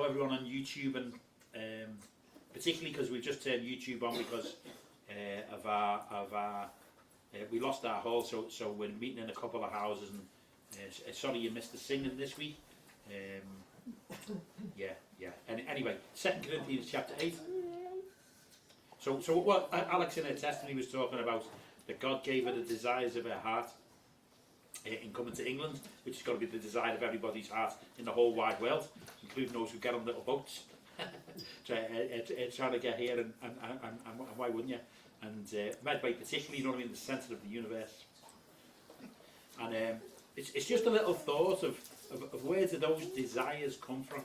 everyone on YouTube, and particularly because we've just turned YouTube on because of our we lost our hall, so we're meeting in a couple of houses, and sorry you missed the singing this week. And anyway, 2 Corinthians chapter 8. So what Alex in her testimony was talking about, that God gave her the desires of her heart in coming to England, which has got to be the desire of everybody's heart in the whole wide world, including those who get on little boats trying to get here, and why wouldn't you? And Medway particularly, you know what I mean, the centre of the universe. And it's just a little thought of where do those desires come from?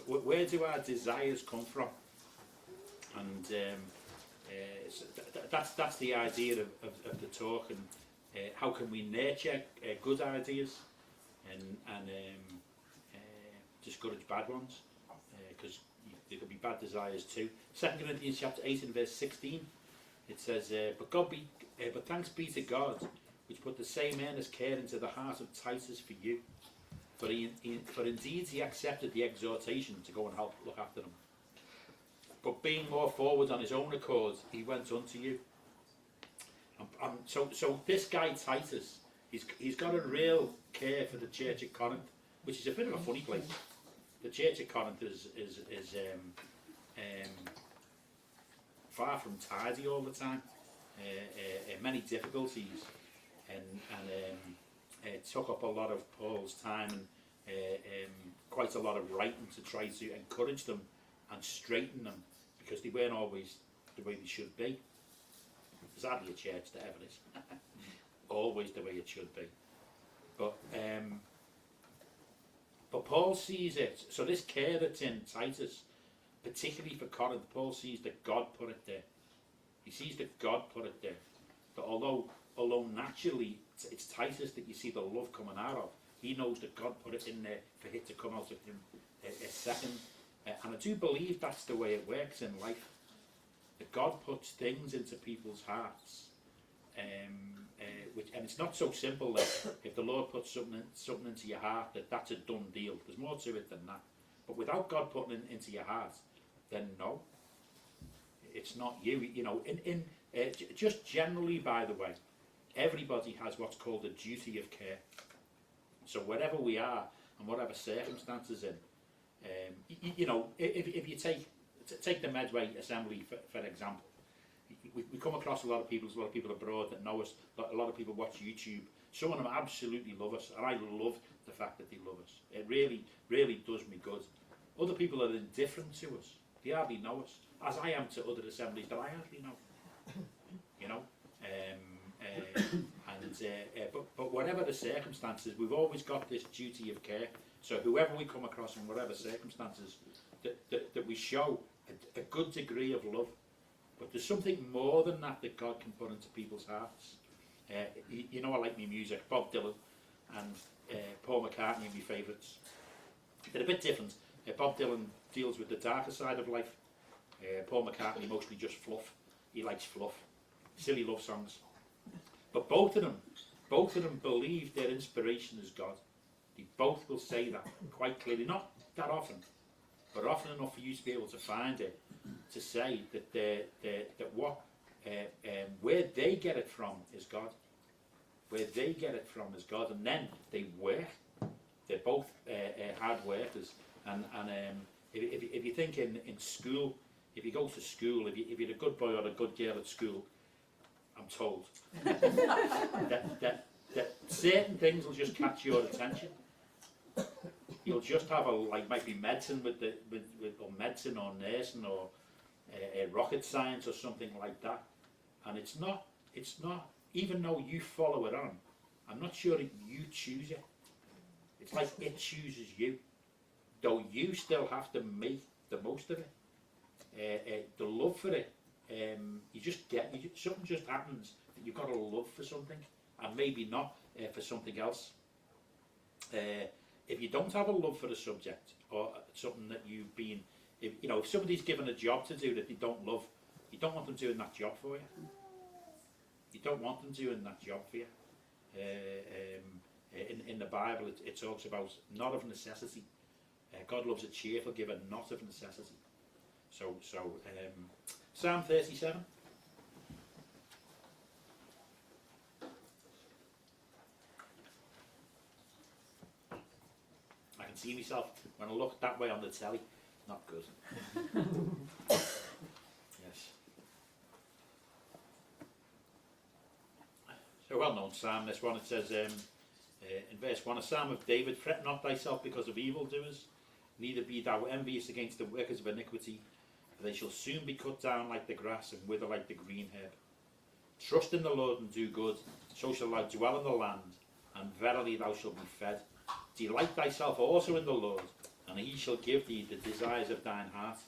Where do our desires come from? And that's the idea of the talk, and how can we nurture good ideas and discourage bad ones, because there could be bad desires too. 2 Corinthians chapter 8 and verse 16, it says, but thanks be to God, which put the same earnest care into the heart of Titus for you. For indeed he accepted the exhortation to go and help look after them. But being more forward on his own accord, he went unto you. So this guy Titus, he's got a real care for the church at Corinth, which is a bit of a funny place. The church at Corinth is far from tidy all the time. Many difficulties, and it took up a lot of Paul's time, and quite a lot of writing to try to encourage them and straighten them, because they weren't always the way they should be. There's hardly a church that ever is. Always the way it should be. But Paul sees it. So this care that's in Titus, particularly for Corinth, Paul sees that God put it there. He sees that God put it there. That although naturally it's Titus that you see the love coming out of, he knows that God put it in there for it to come out of him a second. And I do believe that's the way it works in life. That God puts things into people's hearts, and it's not so simple that if the Lord puts something into your heart, that's a done deal. There's more to it than that. But without God putting it into your heart, then no, it's not you. You know, just generally, by the way, everybody has what's called a duty of care. So wherever we are and whatever circumstances in, you know, if you take the Medway Assembly for example, we come across a lot of people abroad that know us, a lot of people watch YouTube. Some of them absolutely love us, and I love the fact that they love us. It really, really does me good. Other people are indifferent to us. They hardly know us, as I am to other assemblies that I hardly know. You know, but whatever the circumstances, we've always got this duty of care. So whoever we come across in whatever circumstances, that we show a good degree of love. But there's something more than that God can put into people's hearts. You know, I like my music. Bob Dylan and Paul McCartney are my favourites. They're a bit different. Bob Dylan deals with the darker side of life. Paul McCartney mostly just fluff. He likes fluff, silly love songs. But both of them believe their inspiration is God. They both will say that quite clearly, not that often, but often enough for you to be able to find it, to say that where they get it from is God. Where they get it from is God, and then they work. They're both hard workers, and if you think in school, if you go to school, if you're a good boy or a good girl at school, I'm told that certain things will just catch your attention. You'll just have might be medicine or medicine or nursing or rocket science or something like that, and it's not even though you follow it on, I'm not sure that you choose it. It's like it chooses you, though you still have to make the most of it. The love for it, something just happens that you've got a love for something, and maybe not for something else. If you don't have a love for a subject or something that you've been, if somebody's given a job to do that they don't love, you don't want them doing that job for you. You don't want them doing that job for you. In the Bible, it talks about not of necessity, God loves a cheerful giver, not of necessity. So Psalm 37. I can see myself when I look that way on the telly. Not good. Yes. So well-known psalm, this one. It says in verse 1, a psalm of David, fret not thyself because of evildoers, neither be thou envious against the workers of iniquity, for they shall soon be cut down like the grass and wither like the green herb. Trust in the Lord and do good, so shall thou dwell in the land, and verily thou shalt be fed. Delight thyself also in the Lord, and he shall give thee the desires of thine heart.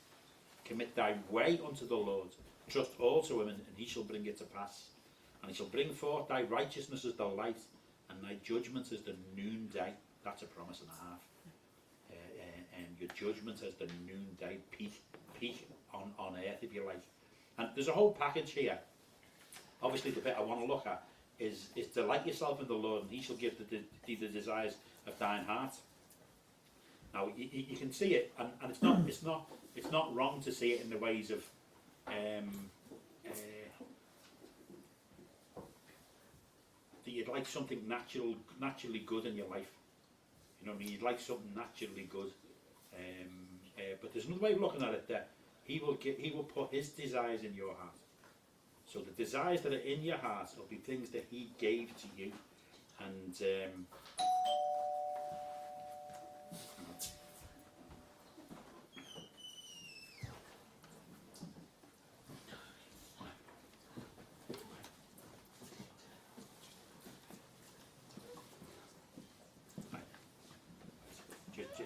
Commit thy way unto the Lord, trust also him, and he shall bring it to pass. And he shall bring forth thy righteousness as the light, and thy judgment as the noonday. That's a promise and a half. And your judgment as the noonday, peak on earth, if you like. And there's a whole package here. Obviously, the bit I want to look at is delight yourself in the Lord, and he shall give thee the desires of thine heart. Now you can see it, and it's not wrong to see it in the ways of that you'd like something naturally good in your life. You know what I mean? You'd like something naturally good, but there's another way of looking at it. That he will put his desires in your heart. So the desires that are in your heart will be things that he gave to you, and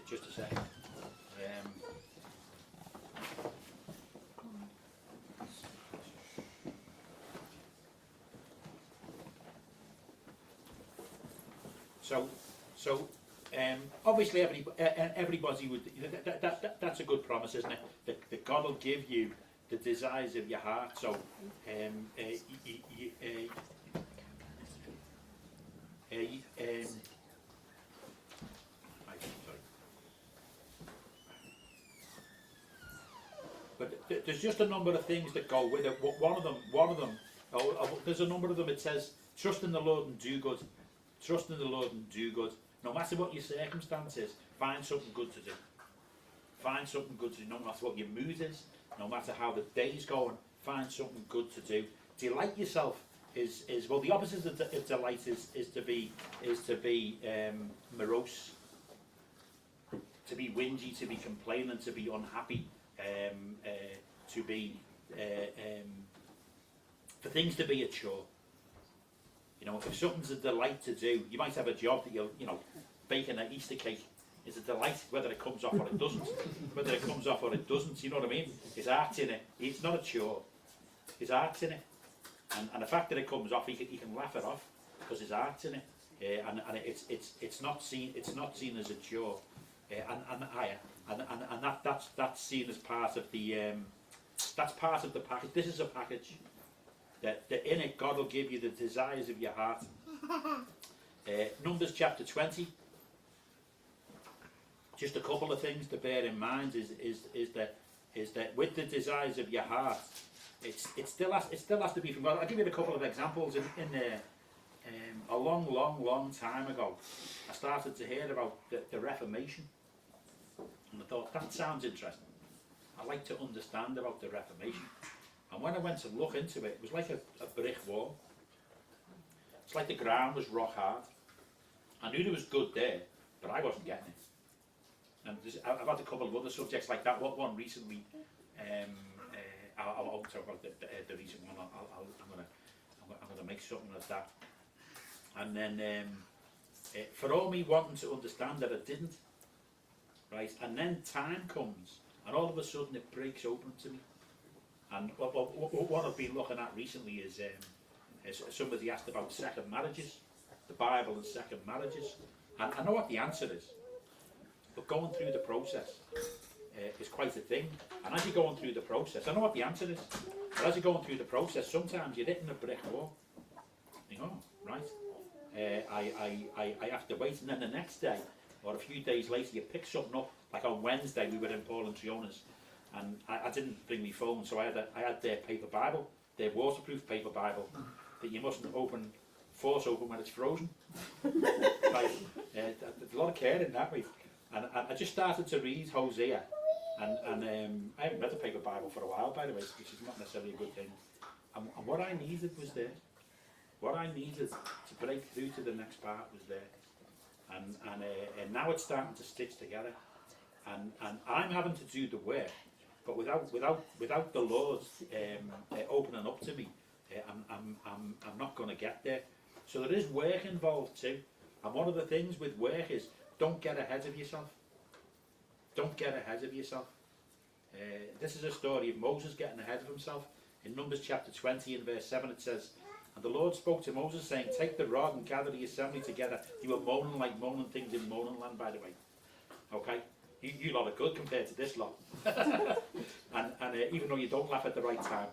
just a second. So obviously everybody would. That's a good promise, isn't it? That God will give you the desires of your heart. So but there's just a number of things that go with it. One of them. There's a number of them. It says, trust in the Lord and do good. Trust in the Lord and do good. No matter what your circumstances, find something good to do. Find something good to do. No matter what your mood is, no matter how the day's going, find something good to do. Delight yourself is well, the opposite of delight is to be morose, to be whingy, to be complaining, to be unhappy, to be for things to be a chore. You know, if something's a delight to do, you might have a job that baking an Easter cake is a delight, whether it comes off or it doesn't. Whether it comes off or it doesn't, you know what I mean? There's art in it. It's not a chore. There's art in it. And the fact that it comes off, you can laugh it off because there's art in it. And it's not seen as a chore. And that's seen as part of the that's part of the package. This is a package. That in it, God will give you the desires of your heart. Numbers chapter 20. Just a couple of things to bear in mind is that with the desires of your heart, it still has to be from God. I'll give you a couple of examples. In a long time ago, I started to hear about the Reformation, and I thought that sounds interesting. I like to understand about the Reformation. And when I went to look into it, it was like a brick wall. It's like the ground was rock hard. I knew there was good there, but I wasn't getting it. And I've had a couple of other subjects like that. One recently, I'll talk about the recent one. I'm gonna make something of that. And then for all me wanting to understand that I didn't, right? And then time comes, and all of a sudden it breaks open to me. And what I've been looking at recently is somebody asked about second marriages, the Bible and second marriages. And I know what the answer is, but going through the process is quite a thing. And as you're going through the process, I know what the answer is, but as you're going through the process, sometimes you're hitting a brick wall. You know, right? I have to wait, and then the next day or a few days later you pick something up. Like on Wednesday we were in Paul and Triona's, and I didn't bring my phone, so I had their paper Bible, their waterproof paper Bible that you mustn't force open when it's frozen. Like, there's a lot of care in that way. And I just started to read Hosea, and I haven't read the paper Bible for a while, by the way, which is not necessarily a good thing. And what I needed was there. What I needed to break through to the next part was there. And now it's starting to stitch together. And I'm having to do the work, but without the Lord opening up to me, I'm not going to get there. So there is work involved too. And one of the things with work is don't get ahead of yourself. Don't get ahead of yourself. This is a story of Moses getting ahead of himself. In Numbers chapter 20 and verse 7 it says, "And the Lord spoke to Moses saying, take the rod and gather the assembly together." You were moaning like moaning things in moaning land, by the way. Okay? You lot are good compared to this lot. and even though you don't laugh at the right time,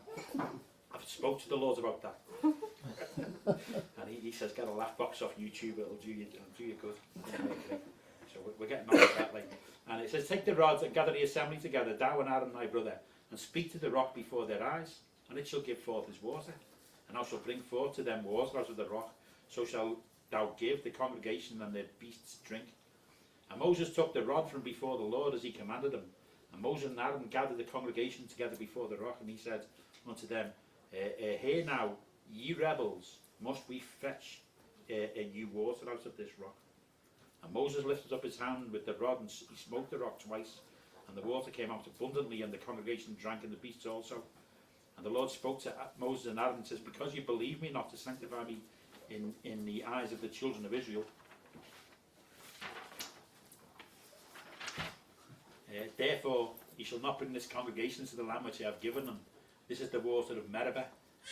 I've spoke to the Lord about that. And he says, get a laugh box off YouTube, it'll do you good. So we're getting on with that later. And it says, take the rods and gather the assembly together, thou and Aaron thy brother, and speak to the rock before their eyes, and it shall give forth his water. And thou shalt bring forth to them water out of the rock, so shalt thou give the congregation and their beasts drink. And Moses took the rod from before the Lord as he commanded him. And Moses and Aaron gathered the congregation together before the rock, and he said unto them, hear now, ye rebels, must we fetch you water out of this rock? And Moses lifted up his hand with the rod, and he smote the rock twice, and the water came out abundantly, and the congregation drank, and the beasts also. And the Lord spoke to Moses and Aaron and says, because you believe me not to sanctify me in the eyes of the children of Israel, therefore ye shall not bring this congregation to the land which I have given them. This is the water of Meribah,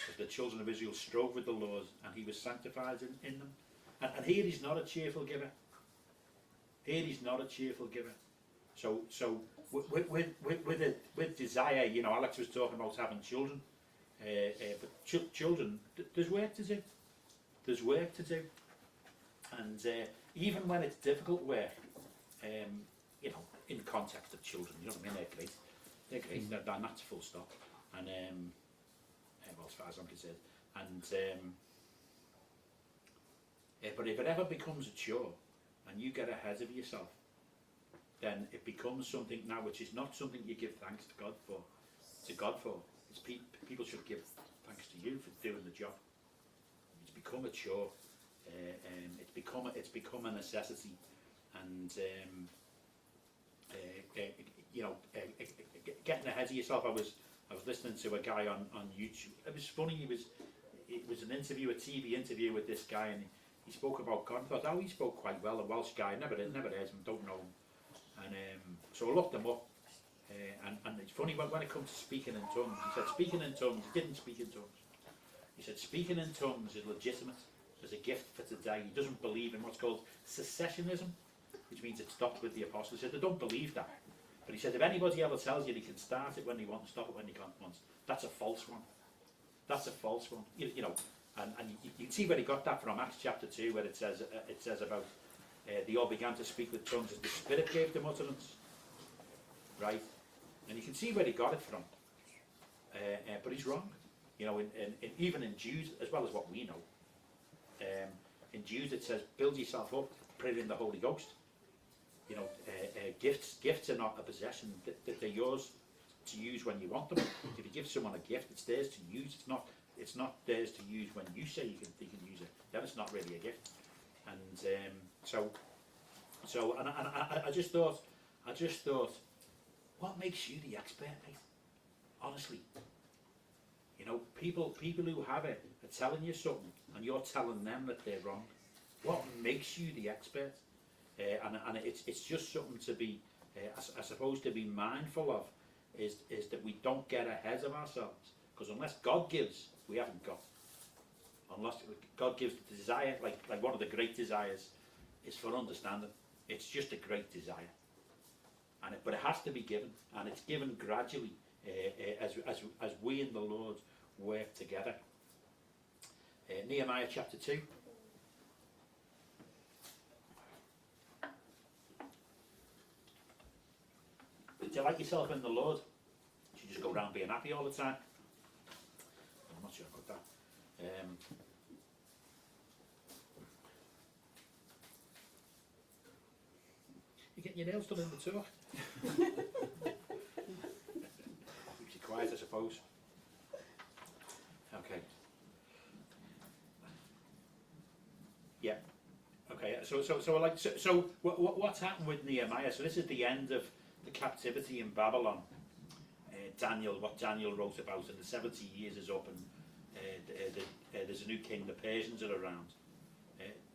as the children of Israel strove with the Lord, and he was sanctified in them. And here he's not a cheerful giver. Here he's not a cheerful giver. So with desire, you know, Alex was talking about having children, but children, there's work to do. There's work to do, and even when it's difficult work, you know, in the context of children, you know what I mean? They're great. They're not full stop. And well, as far as I'm concerned, and but if it ever becomes a chore, and you get ahead of yourself, then it becomes something now which is not something you give thanks to God for. It's people should give thanks to you for doing the job. It's become a chore. It's become a necessity, and you know, getting ahead of yourself. I was listening to a guy on YouTube. It was funny. It was an interview, a TV interview with this guy, and he spoke about God. I thought, oh, he spoke quite well. A Welsh guy. Never heard him. Don't know him. And so I looked him up. And it's funny when it comes to speaking in tongues. He said speaking in tongues. He didn't speak in tongues. He said speaking in tongues is legitimate as a gift for today. He doesn't believe in what's called secessionism, which means it stopped with the apostles. He said they don't believe that. But he said if anybody ever tells you they can start it when they want and stop it when they can't want, that's a false one. That's a false one. You know, and you can see where he got that from. Acts chapter 2, where it says about they all began to speak with tongues as the Spirit gave them utterance. Right? And you can see where he got it from. But he's wrong. You know, even in Jude, as well as what we know, in Jude it says, build yourself up, pray in the Holy Ghost. You know, gifts are not a possession, that they're yours to use when you want them. If you give someone a gift, it's theirs to use. It's not theirs to use when you say they can use it. Then it's not really a gift. And I just thought, what makes you the expert, mate? Honestly, you know, people who have it are telling you something, and you're telling them that they're wrong. What makes you the expert? And it's just something to be, I suppose, to be mindful of, is that we don't get ahead of ourselves, because unless God gives, we haven't got. Unless God gives the desire, like one of the great desires is for understanding. It's just a great desire, but it has to be given, and it's given gradually as we and the Lord work together. Nehemiah chapter 2. delight yourself in the Lord. You just go around being happy all the time. I'm not sure about that. You getting your nails done in the tour? Keeps you quiet, I suppose. Okay. Yeah. Okay. So what's happened with Nehemiah? So this is the end of the captivity in Babylon. What Daniel wrote about, and the 70 years is up, and there's a new king. The Persians are around.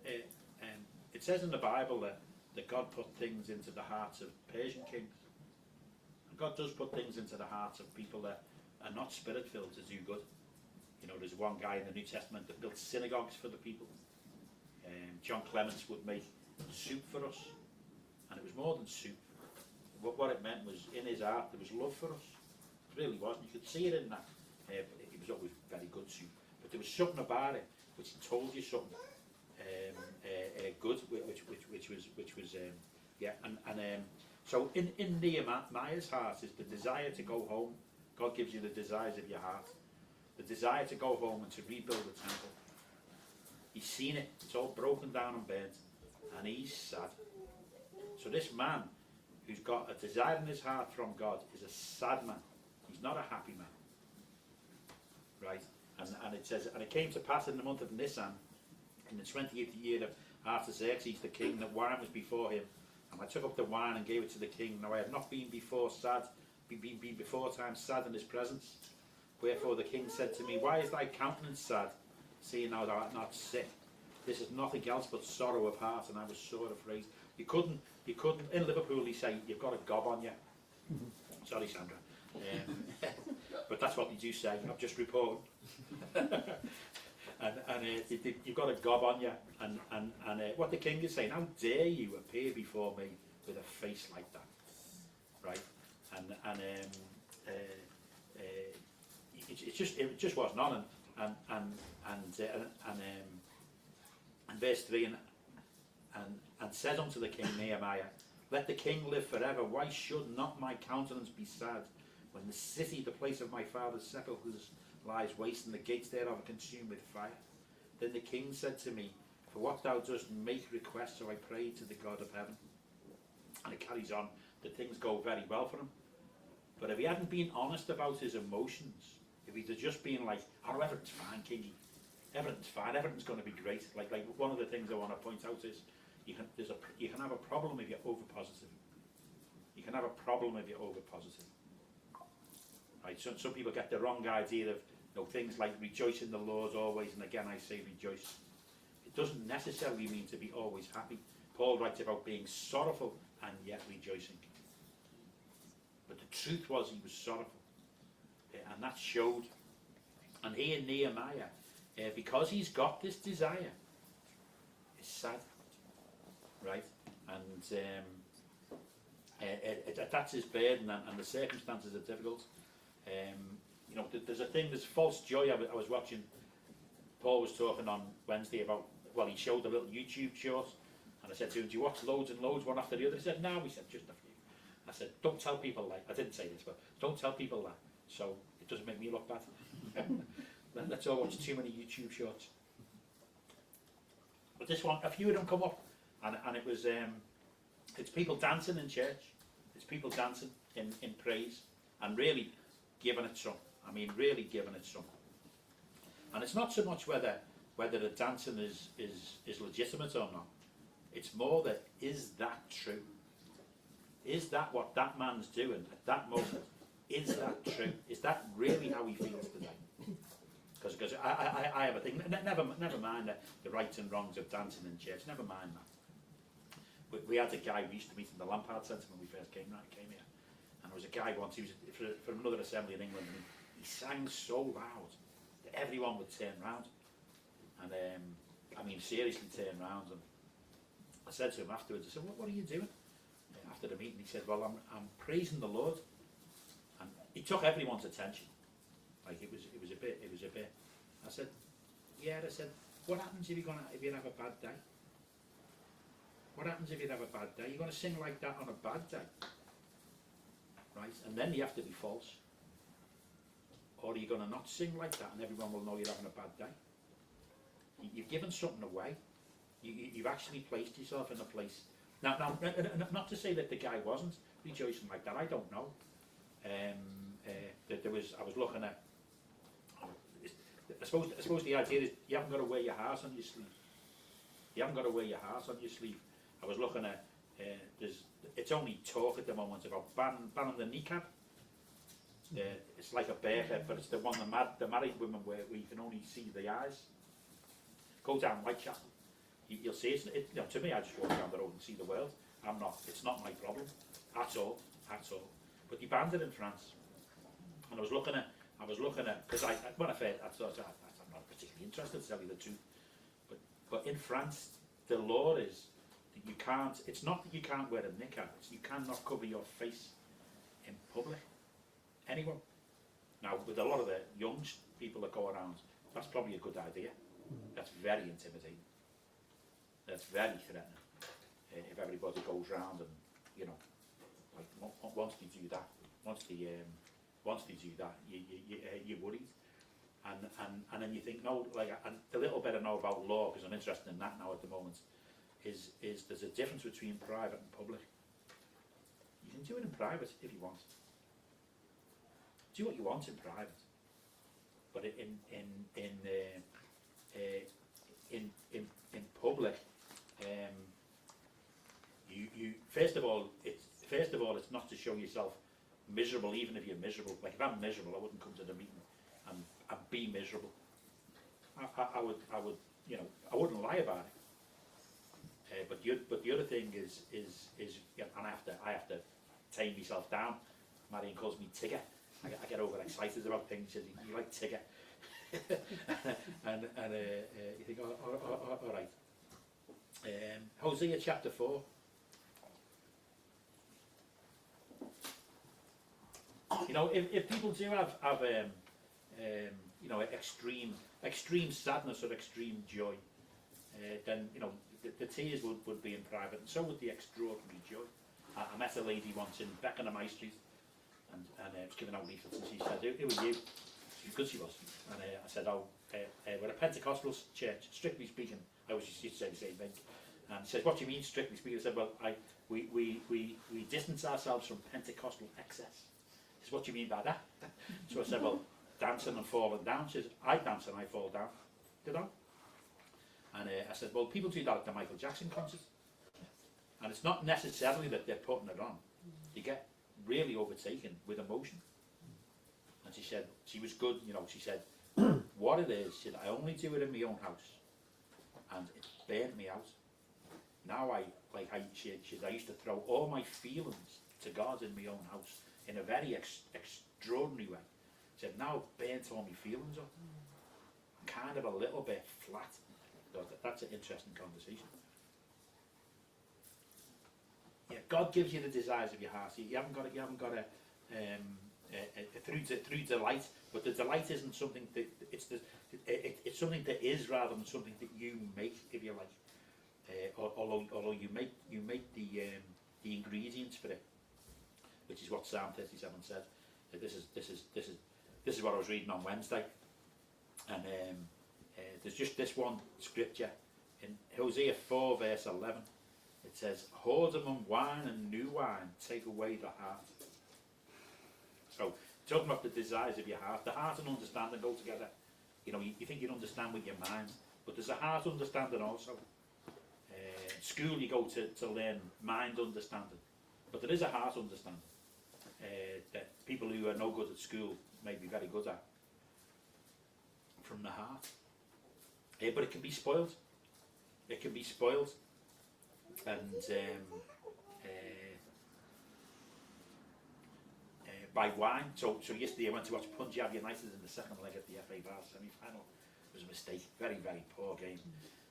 It says in the Bible that God put things into the hearts of Persian kings. And God does put things into the hearts of people that are not spirit-filled to do good. You know, there's one guy in the New Testament that built synagogues for the people. John Clements would make soup for us, and it was more than soup. What it meant was, in his heart, there was love for us. It really was, and you could see it in that. It was always very good soup, but there was something about it which told you something good, which was yeah. So in Nehemiah's heart is the desire to go home. God gives you the desires of your heart, the desire to go home and to rebuild the temple. He's seen it; it's all broken down and burnt, and he's sad. So this man, who's got a desire in his heart from God, is a sad man. He's not a happy man, right? And it says, and it came to pass in the month of Nisan, in the 20th year of Artaxerxes the king, that wine was before him. And I took up the wine and gave it to the king. Now I had not been before time sad in his presence. Wherefore the king said to me, why is thy countenance sad, seeing thou art not sick? This is nothing else but sorrow of heart. And I was sore afraid. You couldn't, in Liverpool they say, you've got a gob on you. Sorry, Sandra. But that's what they do say. I've just reported. and you've got a gob on you. And what the king is saying, how dare you appear before me with a face like that, right? It just wasn't on. And verse 3, and said unto the king Nehemiah, let the king live forever. Why should not my countenance be sad, when the city, the place of my father's sepulchres, lies waste, and the gates thereof are consumed with fire? Then the king said to me, for what thou dost make request, so I prayed to the God of heaven. And it carries on that things go very well for him. But if he hadn't been honest about his emotions, if he'd have just been like, oh, everything's fine, kingy, everything's fine, everything's going to be great. Like one of the things I want to point out is, you can have a problem if you're over positive. You can have a problem if you're over positive. Right? Some people get the wrong idea of things like rejoice in the Lord always, and again I say rejoice. It doesn't necessarily mean to be always happy. Paul writes about being sorrowful and yet rejoicing. But the truth was he was sorrowful, and that showed. And here Nehemiah, because he's got this desire, is sad. Right, and that's his burden, and the circumstances are difficult. You know, there's false joy. I was watching. Paul was talking on Wednesday about. Well, he showed a little YouTube short, and I said to him, "Do you watch loads and loads, one after the other?" He said, "No." He said, "Just a few." I said, "Don't tell people that." I didn't say this, but don't tell people that, so it doesn't make me look bad. Let's all watch too many YouTube shorts. But this one, a few of them come up. And it was, it's people dancing in church. It's people dancing in praise and really giving it some. I mean, really giving it some. And it's not so much whether the dancing is legitimate or not. It's more that, is that true? Is that what that man's doing at that moment? Is that true? Is that really how he feels today? Because I have a thing. Never mind the rights and wrongs of dancing in church. Never mind that. We had a guy we used to meet in the Lampard Centre when we first came here, and there was a guy once, he was for another assembly in England, and he sang so loud that everyone would turn round, and I mean seriously turn round. And I said to him afterwards, I said, what are you doing? After the meeting, he said, well, I'm praising the Lord. And he took everyone's attention. Like it was a bit. I said, yeah. I said, what happens if you have a bad day? What happens if you have a bad day? You're going to sing like that on a bad day, right? And then you have to be false. Or are you going to not sing like that and everyone will know you're having a bad day? You've given something away. You've actually placed yourself in a place. Now, not to say that the guy wasn't rejoicing like that. I don't know. I was looking at. I suppose the idea is you haven't got to wear your heart on your sleeve. You haven't got to wear your heart on your sleeve. I was looking at. It's only talk at the moment about banning the niqab. It's like a burqa, but it's the one the married women wear where you can only see the eyes. Go down Whitechapel. You'll see it. To me, I just walk down the road and see the world. It's not my problem at all. But they banned it in France, and I was looking at because when I thought I'm not particularly interested to tell you the truth. But in France, the law is that you can't. It's not that you can't wear a niqab. It's you cannot cover your face in public. Anyone. Now, with a lot of the young people that go around, that's probably a good idea. That's very intimidating. That's very threatening. If everybody goes round and, like once they do that, you're worried. And then you think, no, like, and the little bit I know about law, because I'm interested in that now at the moment, is there's a difference between private and public. You can do it in private if you want. Do what you want in private, but in public, you first of all it's not to show yourself miserable, even if you're miserable. Like if I'm miserable, I wouldn't come to the meeting and be miserable. I would I wouldn't lie about it. But the other thing is and I have to tame myself down. Marion calls me Tigger. I get overexcited about things. She says, you like Tigger. and you think, all right. Hosea chapter 4. If people do have extreme sadness or extreme joy, then the tears would be in private, and so would the extraordinary joy. I met a lady once in Beckenham High Street, and was giving out leaflets, and she said, who are you? She was good, she was. And I said, we're a Pentecostal church, strictly speaking. I always used to say the same thing. And she said, what do you mean, strictly speaking? I said, well, we distance ourselves from Pentecostal excess. She said, what do you mean by that? So I said, well, dancing and falling down. She says, I dance and I fall down. Did I? And I said, well, people do that at the Michael Jackson concert. And it's not necessarily that they're putting it on. You get really overtaken with emotion. And she said, she was good, she said, what it is, she said, I only do it in my own house. And it burnt me out. Now I used to throw all my feelings to God in my own house in a very extraordinary way. She said, now I've burnt all my feelings up. I'm kind of a little bit flat. So that's an interesting conversation. Yeah, God gives you the desires of your heart. You haven't got to through delight, but the delight isn't something that it's something that is rather than something that you make, if you like. Although you make the ingredients for it, which is what Psalm 37 says. This is what I was reading on Wednesday, and there's just this one scripture in Hosea 4 verse 11. It says, whoredom and wine and new wine take away the heart. So, talking about the desires of your heart, the heart and understanding go together. You think you understand with your mind, but there's a heart understanding also. School you go to learn mind understanding, but there is a heart understanding that people who are no good at school may be very good at from the heart. But it can be spoiled. It can be spoiled. And by wine. So yesterday I went to watch Punjab United in the second leg of the FA Bar semi-final. It was a mistake. Very, very poor game.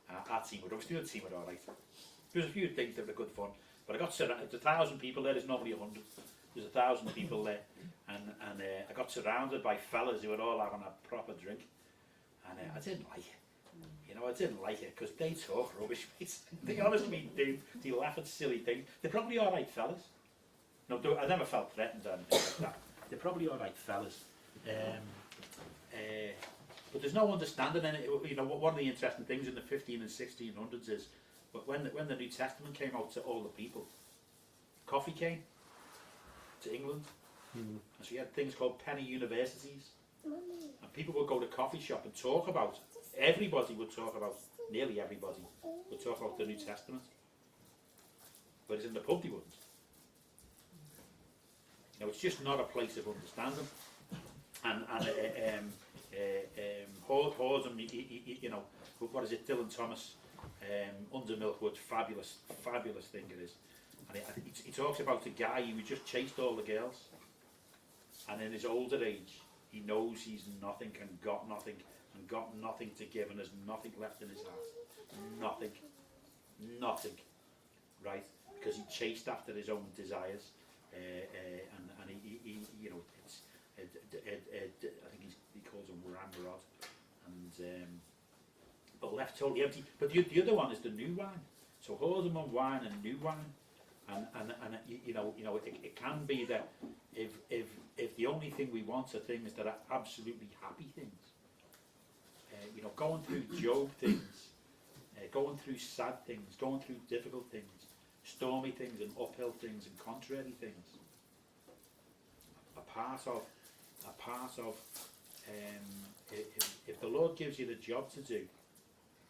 Our team were the other team were alright. There was a few things that were good fun, but I got surrounded. There's 1,000 people there. There's normally 100. There's 1,000 people there, and I got surrounded by fellas who were all having a proper drink, and I didn't like it. I didn't like it because they talk rubbish, mate. They honestly do. They laugh at silly things. They're probably alright fellas. No, I never felt threatened or anything like that. They're probably all right fellas. But there's no understanding in it. You know, one of the interesting things in the 15 and 1600s is, but when the New Testament came out to all the people, coffee came to England, and so you had things called penny universities, and people would go to coffee shop and talk about. Everybody would talk about. Nearly everybody would talk about the New Testament. Whereas in the pub they wouldn't. You know, it's just not a place of understanding. And Hordham, you know, what is it, Dylan Thomas, Under Milkwood, fabulous thing it is. And he talks about the guy who just chased all the girls, and in his older age, he knows he's nothing and got nothing to give, and there's nothing left in his heart. Nothing. Right? Because he chased after his own desires, and he you know, it's, I think he calls him Ramrod, and but left totally empty. But the other one is the new wine. So Hordem wine and new wine, and you know it can be that if the only thing we want are things that are absolutely happy things, you know, going through Job things, going through sad things, going through difficult things, stormy things and uphill things and contrary things, a part of if the Lord gives you the job to do,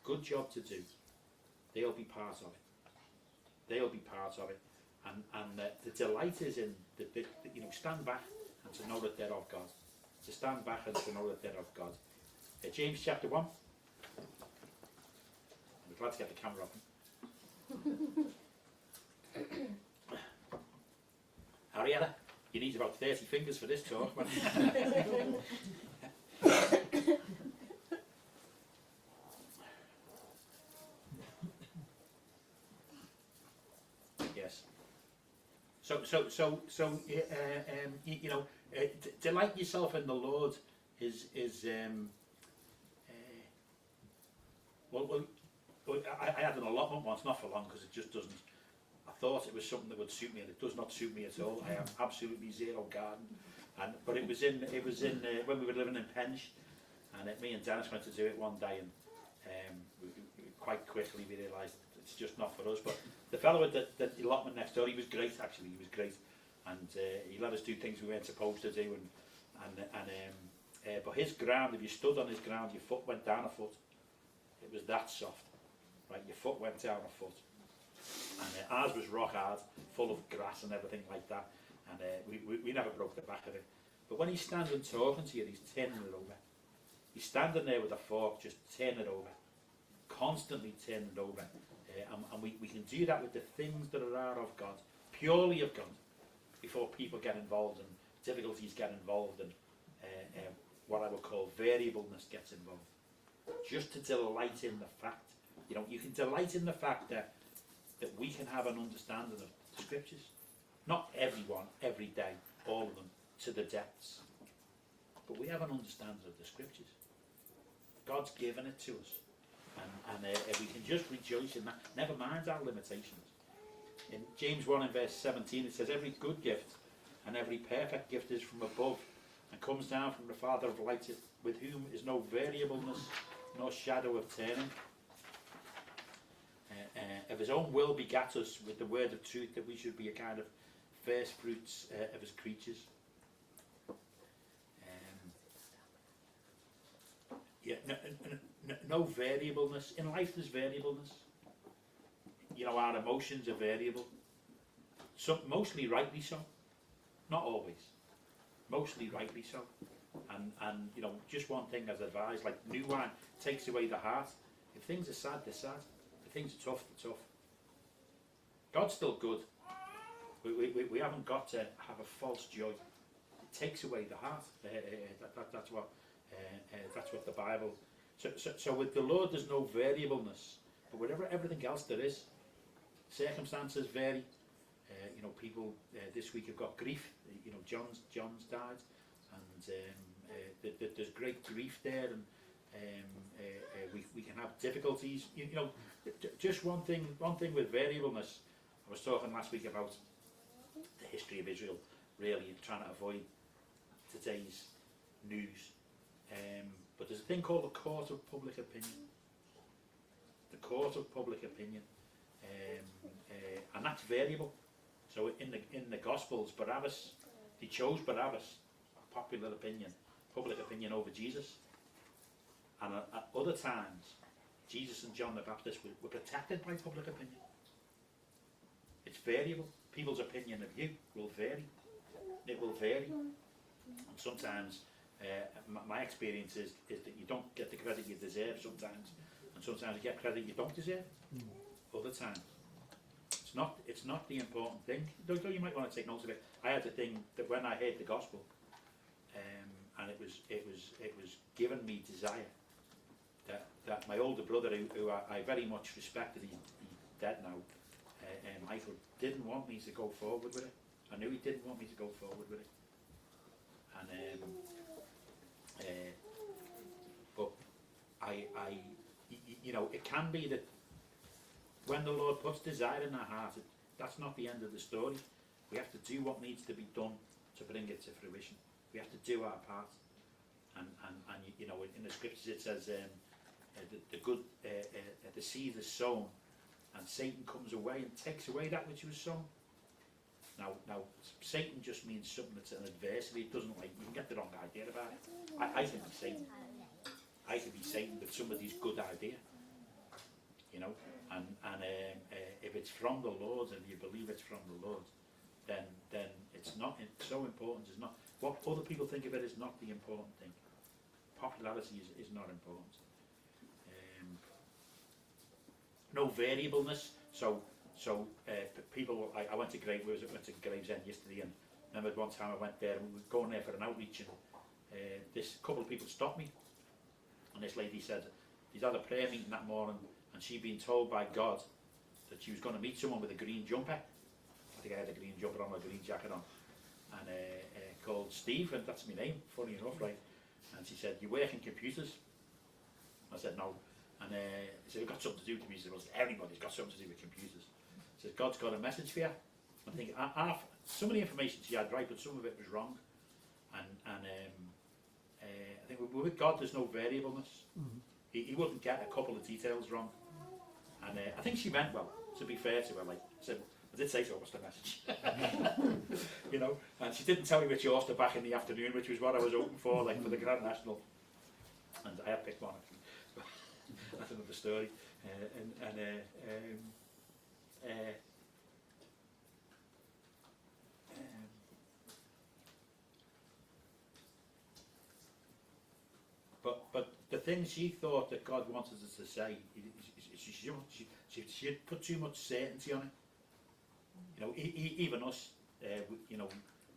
good job to do, they'll be part of it. They'll be part of it, and the delight is in the you know, stand back and to know that they're of God. To stand back and to know that they're of God. James chapter 1. I'm glad to get the camera open. Ariella, you need about 30 fingers for this talk. Yes. So you know, delight yourself in the Lord is well, I had an allotment once, not for long, because it just doesn't. I thought it was something that would suit me, and it does not suit me at all. I have absolutely zero garden, but it was in when we were living in Penge, and me and Dennis went to do it one day, and quite quickly we realised it's just not for us. But the fellow at the allotment next door, he was great actually. He was great, and he let us do things we weren't supposed to do, but his ground, if you stood on his ground, your foot went down a foot. It was that soft, right? Your foot went down a foot. And ours was rock hard, full of grass and everything like that. And we never broke the back of it. But when he's standing talking to you, he's turning it over. He's standing there with a fork, just turning it over. Constantly turning it over. And we can do that with the things that are of God, purely of God, before people get involved and difficulties get involved and what I would call variableness gets involved. Just to delight in the fact, you know, you can delight in the fact that we can have an understanding of the scriptures. Not everyone, every day, all of them, to the depths. But we have an understanding of the scriptures. God's given it to us. And we can just rejoice in that, never mind our limitations. In James 1 and verse 17 it says, every good gift and every perfect gift is from above and comes down from the Father of lights, with whom is no variableness, nor shadow of turning. Of his own will begat us with the word of truth, that we should be a kind of first fruits of his creatures. No variableness. In life there's variableness. You know, our emotions are variable. Mostly rightly so. Not always. Mostly rightly so. And you know, just one thing as advised, like new wine takes away the heart. If things are sad, they're sad. If things are tough, they're tough. God's still good. We haven't got to have a false joy. It takes away the heart. That's what the Bible. So with the Lord, there's no variableness. But whatever everything else there is, circumstances vary. You know, people this week have got grief. You know, John's died, and there's great grief there, and we can have difficulties. You know, just one thing with variableness. I was talking last week about the history of Israel, really, and trying to avoid today's news. But there's a thing called the court of public opinion. The court of public opinion. And that's variable. So in the Gospels, Barabbas, they chose Barabbas, popular opinion, public opinion, over Jesus. And at other times, Jesus and John the Baptist were protected by public opinion. It's variable. People's opinion of you will vary. It will vary. And sometimes, my experience is that you don't get the credit you deserve sometimes, and sometimes you get credit you don't deserve other times. It's not the important thing. Though you might want to take note of it. I had the thing that when I heard the gospel, and it was given me desire that my older brother, who I very much respected, he's dead now, Michael, didn't want me to go forward with it. I knew he didn't want me to go forward with it. And but it can be that when the Lord puts desire in our heart, that's not the end of the story. We have to do what needs to be done to bring it to fruition. We have to do our part. And in the scriptures it says the seed is sown, and Satan comes away and takes away that which was sown. Now, Satan just means something that's an adversary. It doesn't, like, you can get the wrong idea about it. I think it's Satan. I think he's Satan with somebody's good idea. And if it's from the Lord and you believe it's from the Lord, then it's so important. It's not what other people think of it is not the important thing. Popularity is not important. No variableness. So people. I went to Gravesend yesterday, and remember one time I went there and we were going there for an outreach, and this couple of people stopped me, and this lady said he's had a prayer meeting that morning, and she'd been told by God that she was going to meet someone with a green jumper. I think I had a green jumper on, a green jacket on, and called Steve, and that's my name, funny enough, right? And she said, "You work in computers?" I said, "No." And he said, "We've got something to do with computers." Well, everybody's got something to do with computers. He said, "God's got a message for you." I think some of the information she had right, but some of it was wrong. And I think with God there's no variableness. He wouldn't get a couple of details wrong. And I think she meant well, to be fair to her. Like I said, I did say so, what's the message? And she didn't tell me which horse to back in the afternoon, which was what I was hoping for, like for the Grand National. And I had picked one, actually. That's another story. But the thing she thought that God wanted us to say, she had put too much certainty on it. Even us,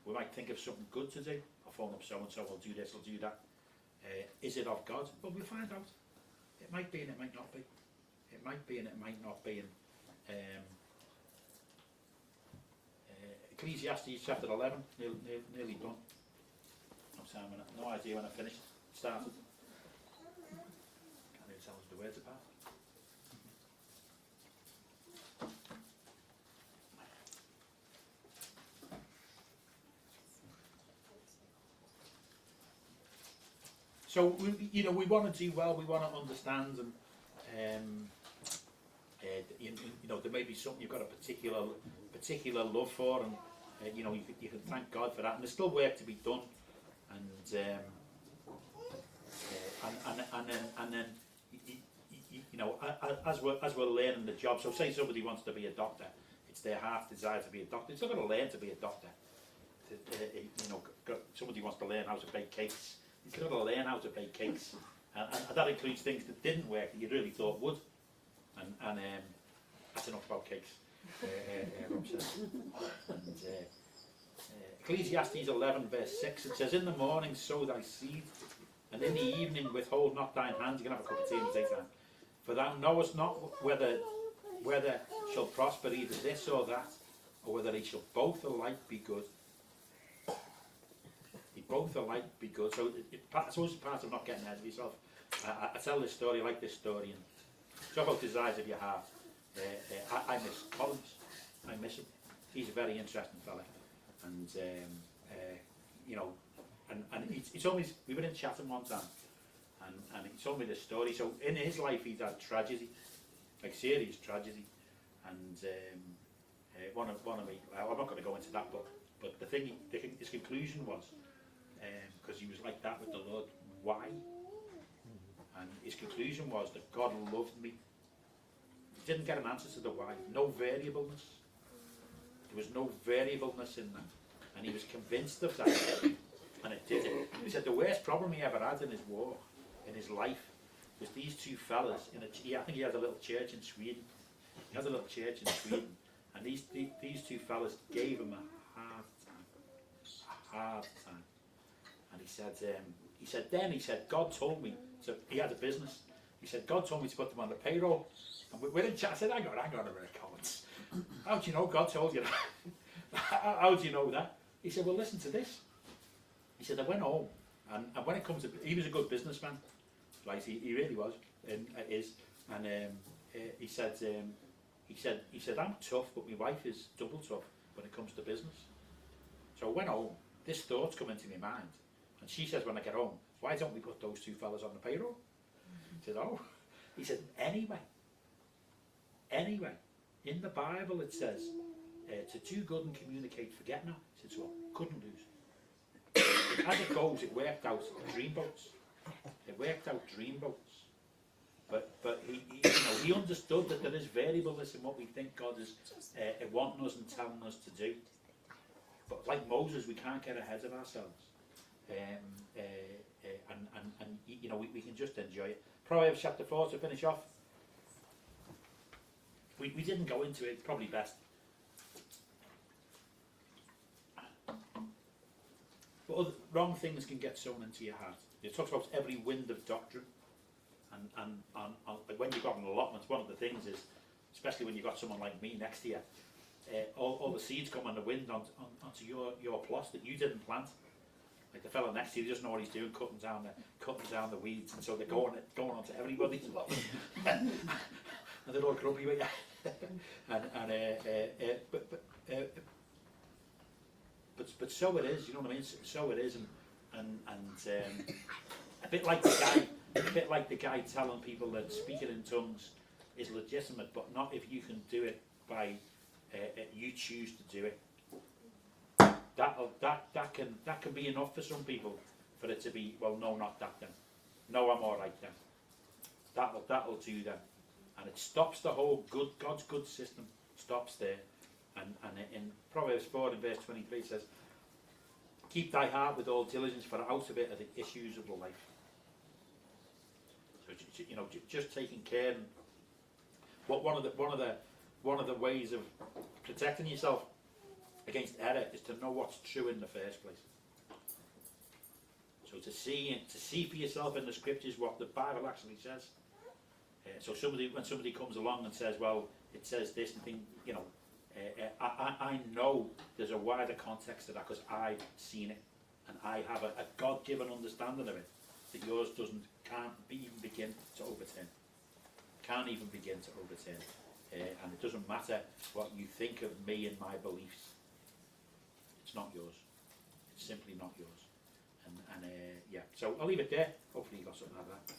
we might think of something good to do. I'll phone up so and so. I'll do this. I'll do that. Is it of God? Well, we'll find out. It might be and it might not be. It might be and it might not be. And Ecclesiastes chapter 11, nearly done. No idea when I finished. Started. Can't even tell us the words about. So we want to do well. We want to understand, and there may be something you've got a particular love for, and you can thank God for that. And there's still work to be done, and then as we're learning the job. So say somebody wants to be a doctor, it's their heart's desire to be a doctor. It's not going to learn to be a doctor. Somebody wants to learn how to bake cakes. He's got to learn how to bake cakes, and that includes things that didn't work that you really thought would. And that's enough about cakes. Rob says. And Ecclesiastes 11 verse 6, it says, "In the morning sow thy seed, and in the evening withhold not thine hand." You can have a cup of tea in the daytime. "For thou knowest not whether shall prosper either this or that, or whether they shall both alike be good." Both alike be good. So I suppose it's part of not getting ahead of yourself. I tell this story, I like this story, and it's about desires of your heart. I miss Collins. I miss him. he's a very interesting fella, and you know, and he told me, we were in Chatham one time, and he told me this story. So in his life he's had tragedy, like serious tragedy, and one of me, well, I'm not going to go into that, but the thing, his conclusion was, because he was like that with the Lord, why? And his conclusion was that God loved me. He didn't get an answer to the why. No variableness. There was no variableness in that. And he was convinced of that. And it did it. He said the worst problem he ever had in his walk, in his life, was these two fellas. I think he had a little church in Sweden. He had a little church in Sweden. And these two fellas gave him a hard time. And he said, God told me, so he had a business. He said, God told me to put them on the payroll. And we're in chat. I said, hang on a minute, Collins. How do you know God told you that? How do you know that? He said, well, listen to this. He said, I went home, and when it comes to, he was a good businessman, right? He really was, and is. And he said, I'm tough, but my wife is double tough when it comes to business. So I went home. This thought's come into my mind, and she says, when I get home, why don't we put those two fellas on the payroll? He said, oh. He said, anyway, in the Bible it says, to do good and communicate, forget not. He said, so couldn't lose. As it goes, it worked out dreamboats. But he understood that there is variableness in what we think God is wanting us and telling us to do. But like Moses, we can't get ahead of ourselves. And you know, we can just enjoy it. Proverbs chapter 4 to finish off. We didn't go into it, probably best. But other, wrong things can get sown into your heart. It talks about every wind of doctrine. And like when you've got an allotment, one of the things is, especially when you've got someone like me next to you, all the seeds come on the wind onto your plots that you didn't plant. Like the fellow next to you doesn't know what he's doing, cutting down the weeds, and so they're going onto everybody's allotment. And they're all grumpy with you. But so it is, you know what I mean? So it is, and a bit like the guy telling people that speaking in tongues is legitimate, but not if you can do it by you choose to do it. That can be enough for some people, for it to be, well, no, not that then. No, I'm all right then. That'll do then, and it stops the whole God's good system stops there. And in Proverbs 4 and verse 23 it says, keep thy heart with all diligence, for out of it are the issues of the life. So you know, just taking care. And one of the ways of protecting yourself against error is to know what's true in the first place. So to see for yourself in the scriptures what the Bible actually says. So when somebody comes along and says, well, it says this, and think, you know, I know there's a wider context to that because I've seen it, and I have a God-given understanding of it that yours can't even begin to overturn. Can't even begin to overturn. And it doesn't matter what you think of me and my beliefs. It's not yours. It's simply not yours. And yeah, so I'll leave it there. Hopefully you got something out of that.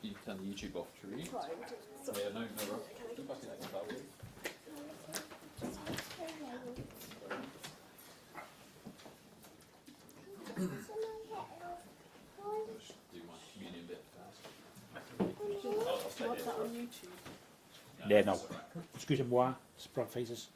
You can turn the YouTube off, should we? Right. Yeah, no rush. Go back in that cloud, please. Just do my communion bit first. I'll stay What's here that for on YouTube? Yeah, no. Excusez-moi, sprout faces.